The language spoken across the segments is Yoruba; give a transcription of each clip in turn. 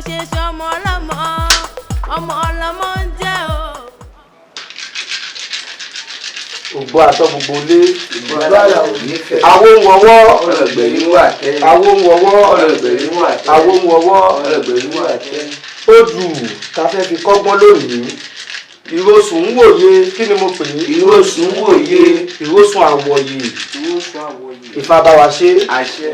ṣe ṣọmọ ọlọ́mọ ọmọ ọlọ́mọ ń jẹ́ o. ògbó àtọ gbogbo lé àwọn ohun ọwọ́ ọlọgbẹ̀rin wà tẹ́ àwọn ohun ọwọ́ ọlọgbẹ̀rin wà tẹ́ àwọn ohun ọwọ́ ọlọgbẹ̀rin wà tẹ́. ó dù ká fẹ́ fi kọ́gbọ́n lónìí ìrosùn ń wòye kí ni mo pè ní ìrosùn wòye ìrosùn àwòyè ìrosùn àwòyè Ifá bá wa ṣe àṣẹ.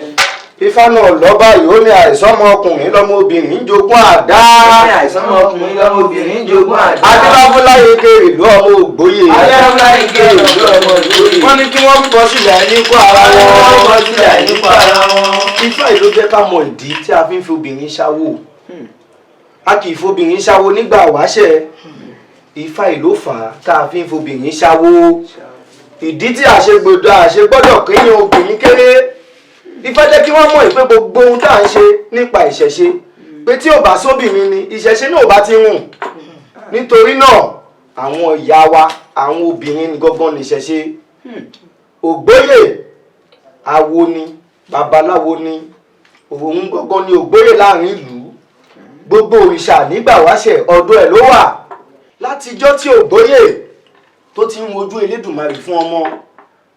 Ifá náà lọ́ba yìí ó ní àìsàn ọmọkùnrin lọ́mọbìnrin ń jogún àdá ní àìsàn ọmọkùnrin lọ́mọbìnrin ń jogún àdá. adébáfúláyé kéré ìlú ọmọ ògbóyè adébáfúláyé kéré ìlú ọmọ ògbóyè. wọ́n ní kí wọ́n bọ́ sílẹ̀ nípa ara wọn. wọ́n bọ́ sílẹ̀ nípa ara wọn. Ifá yìí ló jẹ́ ká mọ ìdí tí a fi ń fi obìnrin ṣáwó a kì í fobìnrin ṣáwó nígbà wáṣẹ̀ Ifá yìí ló fà á tá a fi ń fobìnrin ṣáwó ìdí tí àṣegbọ́dọ̀ kéèyàn obìnrin kéré Ifá jẹ́ kí wọ́n mọ̀ pé gbogbo ohun tá à ń ṣe nípa ìṣẹ̀ṣe pé tí ò bá sóbìnrin ni ìṣẹ̀ṣe náà ò bá ti rùn nítorí náà àwọn ìyá wa àwọn obìnrin ní gangan ní ìṣẹ̀ṣe ògbóyè awo ni babaláwo ni òun gangan ni ògbóyè láàrin ìlú gbogbo òrìṣà nígbà wáṣẹ̀ ọ̀dọ̀ ẹ̀ ló wà látijọ́ tí ògbóyè tó ti ń wojú Elédùmarè fún ọmọ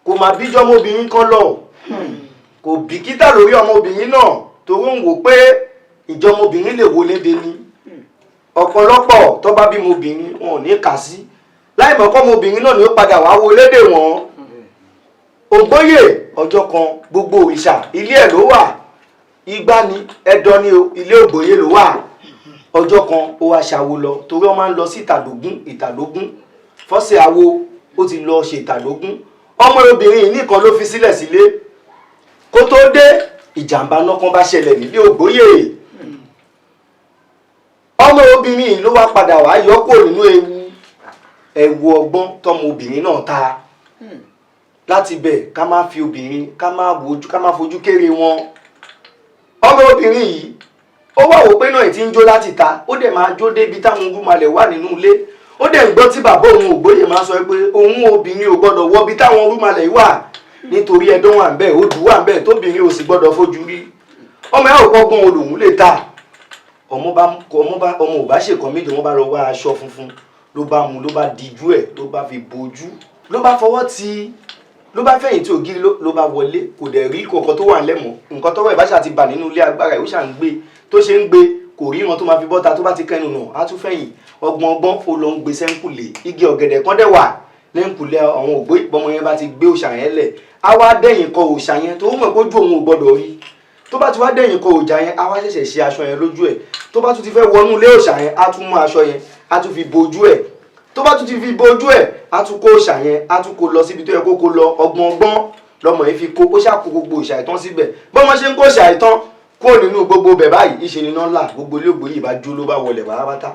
kò má bíjọ́ ọmọbìnrin kan lọ kò bìkítà lórí ọmọbìnrin náà torí ń wò pé ìjọmọbìnrin lè wọlé dé ní ọ̀pọ̀lọpọ̀ tó bá bímọ obìnrin wọn ò ní kà sí láì mọ̀ kọ́ ọmọbìnrin náà ni ó padà wá wọlé dè wọ́n ògbóyè ọjọ́ kan gbogbo òrìṣà ilé ẹ̀ ló wà igbá ni ẹdọ ni ilé ògbóyè ló wà ọjọ́ kan ó wá ṣàwo lọ torí wọ́n máa ń lọ sí ìtàlógún fọ́sẹ̀ àwo ó ti lọ ṣe ìtàlógún ọmọ obìnrin yìí nìkan ló fi sílẹ̀ sílé kó tó dé ìjàmbá náà kan bá ṣẹlẹ̀ nílé ògbóyè ọmọ obìnrin yìí ló wá padà wá yọkò nínú ewu ọgbọ́n tọmọ obìnrin náà ta láti bẹ̀ ká má fi obìnrin ká má fojú kéré wọn ọmọ obìnrin yìí ó wá wò pé náà ti ń jó láti ta ó dẹ̀ máa jó débi táwọn orúmalẹ̀ wà nínú ilé ó dẹ̀ ń gbọ́ tí bàbá òun ògbóyè máa sọ pé òun obìnrin ò gbọ́dọ̀ wọ bí táwọn orúmalẹ̀ wà nítorí ẹdán wà ń bẹ̀ odù wà ń bẹ̀ tóbìnrin ò sì gbọ́dọ̀ fojú rí ọmọ ẹ̀ ò kọ́gbọ́n olùhùn lè ta ọmọ ò bá ṣèkan méjì wọ́n bá lọ wá aṣọ funfun ló bá mú ló bá dijú ẹ̀ ló bá fi bojú ló bá fọwọ́ ti ló bá fẹ̀yìn tí ògiri ló bá wọlé kò dẹ̀ rí nǹkan tó wà lẹ́mọ̀ nǹkan tọ́wọ́ ìbáṣà ti bà nínú ilé agbára ẹ̀ ó ṣà ń gbé tó ṣe ń gbé kò rí wọn tó máa fi bọ́ta tó bá ti kẹnu nà á tún fẹ̀yìn ọgbọ́n ó lọ ń gbé sẹ́ńkùlé igi ọ̀gẹ̀dẹ̀ kan dẹ̀ wà lẹ́ńkùlé àwọn ògbó ìbọmọ yẹn bá ti gbé òòṣà yẹn lẹ̀ á wá dẹ̀yìn kọ òòṣà yẹn tó mọ̀ pé ojú òun ò gbọ́dọ̀ rí tó bá ti wá dẹ̀yìn kọ òòṣà yẹn á wá ṣẹ̀ṣẹ̀ ṣe aṣọ yẹn lójú ẹ̀ tó bá tún ti fẹ́ wọnú ilé òòṣà yẹn á tún mú aṣọ yẹn á tún fi bojú ẹ̀ tó bá tún ti fi bojú ẹ̀ á tún kó òòṣà yẹn á tún kó lọ síbi tó yẹ kó lọ ọgbọ́n lọmọ yìí fi kó ó ṣàkó gbogbo òòṣà ìtàn síbẹ̀ bọ́n ṣe ń kó òòṣà ìtàn kúrò nínú gbogbo bẹ̀ báyìí ìṣe ni náà là gbogbo ilé ògbóyè bá jó ló bá wọlé pátápátá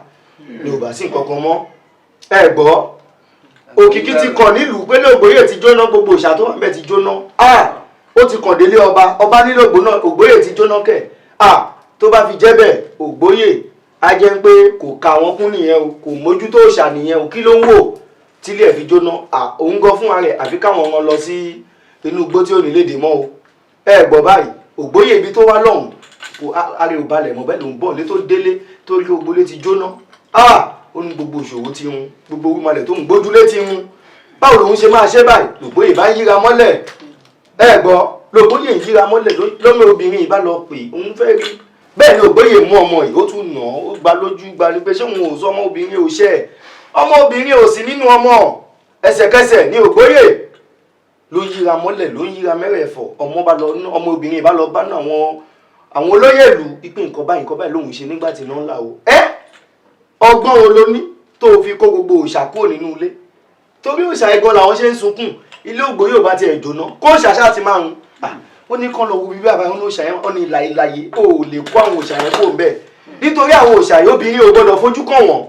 ni ò bá sí nǹkan kan mọ́ ẹ gbọ́ òkìkí ti kàn nílùú pé ilé ògbóyè ti jóná gbogbo òòṣà tó wà ńbẹ̀ ti jóná ó ti kàn délé ọba nílò ògbóyè ti jóná kẹ̀ tó bá fi jẹ́ bẹ́ẹ̀ ògbóyè á jẹ́ pé kò ka wọn kún nìyẹn o kò mójútó òòṣà nìyẹn o kí ló ń wò tílé ẹ̀ fi jóná òun gan fún ara ẹ̀ àfi káwọn ọmọ lọ sí inú igbó tí ò ní léde mọ́ o ẹ gbọ́ báyìí ògbóyè ibi tó wá lọ́hùn kò ara ò balẹ̀ mọ́ bẹ́ẹ̀ ló ń bọ̀ lé tó délé torí kí gbogbo lé ti jóná ó ní gbogbo ìṣòro ti hun gbogbo orúmalẹ̀ tó ń gbójúlé ti hun báwo lòun ṣe máa ṣe báyìí lògbóyè bá yíra mọ́lẹ̀ ẹ gbọ́ lògbóyè ń yíra mọ́lẹ̀ lọ́mọ obìnrin yìí bá lọ pè òun fẹ́ rí bẹ́ẹ̀ ni ògbóyè mú ọmọ yìí ó tún nà ó gba lójú gba ní pé ṣé òun ò sọ ọmọ obìnrin ò ṣẹ́ ọmọ obìnrin ò sí nínú ọmọ ẹsẹ̀kẹsẹ̀ ni ògbóyè ló yíra mọ́lẹ̀ ló yíra mẹ́rẹ̀ẹ̀fọ̀ ọmọ obìnrin bá lọ bá náà àwọn olóyè ìlú ìpín nǹkan báyìí lòun ṣe nígbà tí náà ń là o ọgbọ́n wo ló ní tó fi kó gbogbo òòṣà kúrò nínú ilé torí òòṣà ẹ̀gbọ́n làwọn ṣe ń sunkún ilé ògbóyè ò bá tiẹ̀ jóná kó òòṣà ṣáà ti máa ń ó ní kán lọ wo bíbí àbáyọ ní òòṣà yẹn ó ní ìlàyé ó lè kó àwọn òòṣà yẹn kó bẹ́ẹ̀ nítorí àwọn òòṣà yìí obìnrin ò gbọ́dọ̀ fojú kàn wọ́n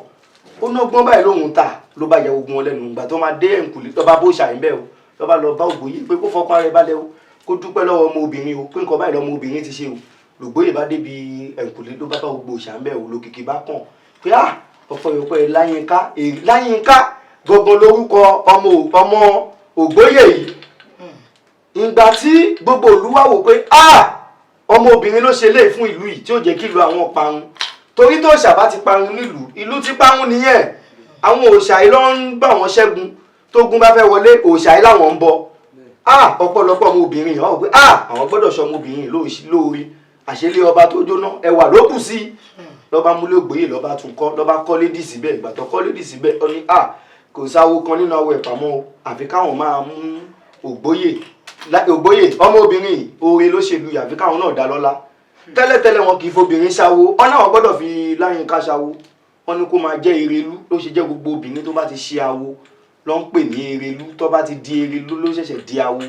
ó ná gbọ́n báyìí lóhun ta ló bá yẹ ogun wọn lẹ́nu ìgbà tó máa dé ẹ̀ǹkùlé tó bá bó òòṣà yẹn bẹ́ẹ̀ o tó bá lọ bá ògbóyè pé kó fọkàn rẹ̀ balẹ̀ o kó dúpẹ́ lọ́wọ́ ọmọ obìnrin o pé nǹkan báyìí lọ́mọ obìnrin ti ṣe o lògbóyè bá débi ẹ̀ǹkùlé ló bá bá gbogbo òòṣà ń bẹ́ẹ̀ o lókìkí bá kàn pé ọ̀pọ̀lọpọ̀ láyínká gbọ̀ngàn lórúkọ ọmọ ògbóyè yìí ìgbà tí gbogbo ìlú wá wò pé ọmọ obìnrin ló ṣe léè fún ìlú yìí tí ó jẹ́ kí ìlú àwọn parun torí tó òòṣà bá ti parun nílùú ìlú ti parun nìyẹn àwọn òòṣà yìí ló ń bá wọn ṣẹ́gun tógun bá fẹ́ wọlé òòṣà yìí làwọn ń bọ ọ̀pọ̀lọpọ̀ ọmọbìnrin yìí wọ́n pé àwọn gbọ́dọ̀ ṣe ọmọbìnrin lóore àṣẹlé ọba tó jóná ẹwà ló kù sí lọ́ba múlẹ̀ ògbóyè lọ́ba tún kọ́ lọ́ba kọ́ lédì síbẹ̀ ìgbà tó kọ́ lédì síbẹ̀ ọ ní kò sáwo kan nínú àwọ̀ ẹ̀pàmọ́ àfi káwọn máa mú ògbóyè ọmọbìnrin oore ló ṣèlú àfi káwọn náà dá lọ́lá tẹ́lẹ̀tẹ́lẹ̀ wọn kì í fobìnrin ṣáwó ọ̀nà àwọn gbọ́dọ̀ fi Láyínká ṣáwó wọn ní kó máa jẹ́ Erelú ló ṣe jẹ́ gbogbo obìnrin tó bá ti ṣe awo ló ń pè ní Erelú tó bá ti di Erelú ló ṣẹ̀ṣẹ̀ di awo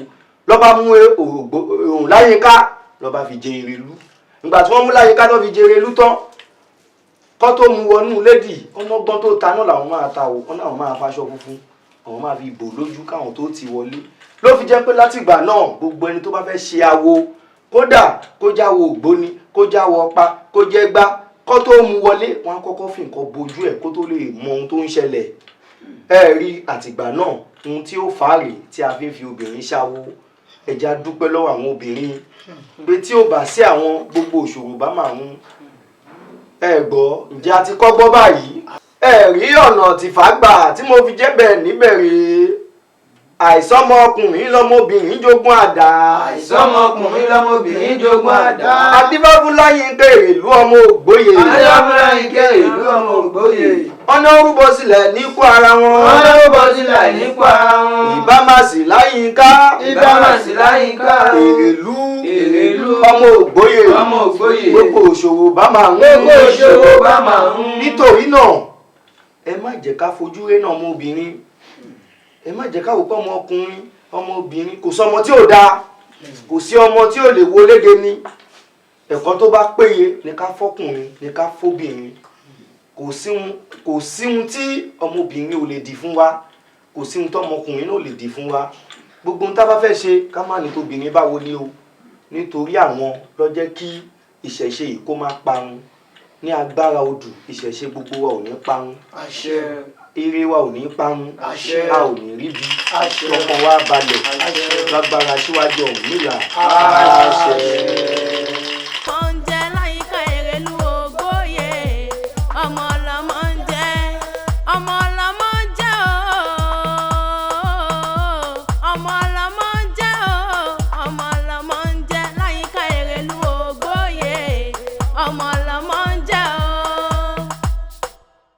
lọ́ba mú òun Láyínká lọ́ba fi jẹ Erelú ìgbà tí wọ́n mú Láyínká tó fi jẹ Erelú tán kọ́ tó mú wọnú lédì ọmọgbọ́n tó ta náà làwọn máa ta o wọn náà máa faṣọ funfun àwọn máa fi bò lójú káwọn tó ti wọlé ló fi jẹ́ pé látìgbà náà gbogbo ẹni tó bá fẹ́ ṣe awo kódà kó jáwọ́ ògbóni kó jáwọ́ ọ̀pá kó jẹ́ gbá kó tó mú wọlé wọn kọ́kọ́ fi nǹkan bojú ẹ̀ kó tó lè mọ ohun tó ń ṣẹlẹ̀ ẹ rí àtìgbà náà ohun tí ó fà á rèé tí a fi ń fi obìnrin ṣáwó ẹja dúpẹ́ lọ́wọ́ àwọn obìnrin pé tí ó bá sí àwọn gbogbo òṣòro bá máa ń gbọ́ ǹjẹ́ a ti kọ́ gbọ́ báyìí ẹ rí ọ̀nà tìfàgbà tí mo fi jẹ́ bẹ́ẹ̀ níbẹ̀rẹ̀ àìsọmọkùnrin lọmọbìnrin jogún àdá. àìsọmọkùnrin lọmọbìnrin jogún àdá. adífáfún Láyínká Èrèlú ọmọ Ògbóyè. adífáfún Láyínká Èrèlú ọmọ Ògbóyè. ọ̀nà orúbọ sílẹ̀ níkú ara wọn. ọ̀nà orúbọ sílẹ̀ níkú ara wọn. ìbámasì Láyínká. ìbámasì Láyínká. Èrèlú ọmọ Ògbóyè. ọmọ Ògbóyè. gbogbo òṣòwò bá máa ń. gbogbo òṣòwò bá máa ń. nítorí náà ẹ má jẹ́ ká fojú rénà ọmọbìnrin ẹ má jẹ́ káwọ́ pọ́ ọmọkùnrin ọmọbìnrin kò sọmọ tí ò dáa kò sí ọmọ tí ò lè wo léde ní ẹ̀kọ́ tó bá péye ní ká fọ́kùnrin ní ká fóbìnrin kò sí ohun tí ọmọbìnrin ò lè dì fún wa kò sí ohun tí ọmọkùnrin náà ò lè dì fún wa gbogbo ohun tá a bá fẹ́ ṣe ká má ní tóbìnrin báwo ni o nítorí àwọn ló jẹ́ kí ìṣẹ̀ṣe yìí kó má parun ní agbára odù ìṣẹ̀ṣe gbogbo wa ò ní parun. àṣẹ. ire wa ò ní parun àṣẹ. a ò ní rí bí àṣẹ. ọkàn wa balẹ̀ àṣẹ. lágbára síwájú Ọ̀rúnmìlà àṣẹ.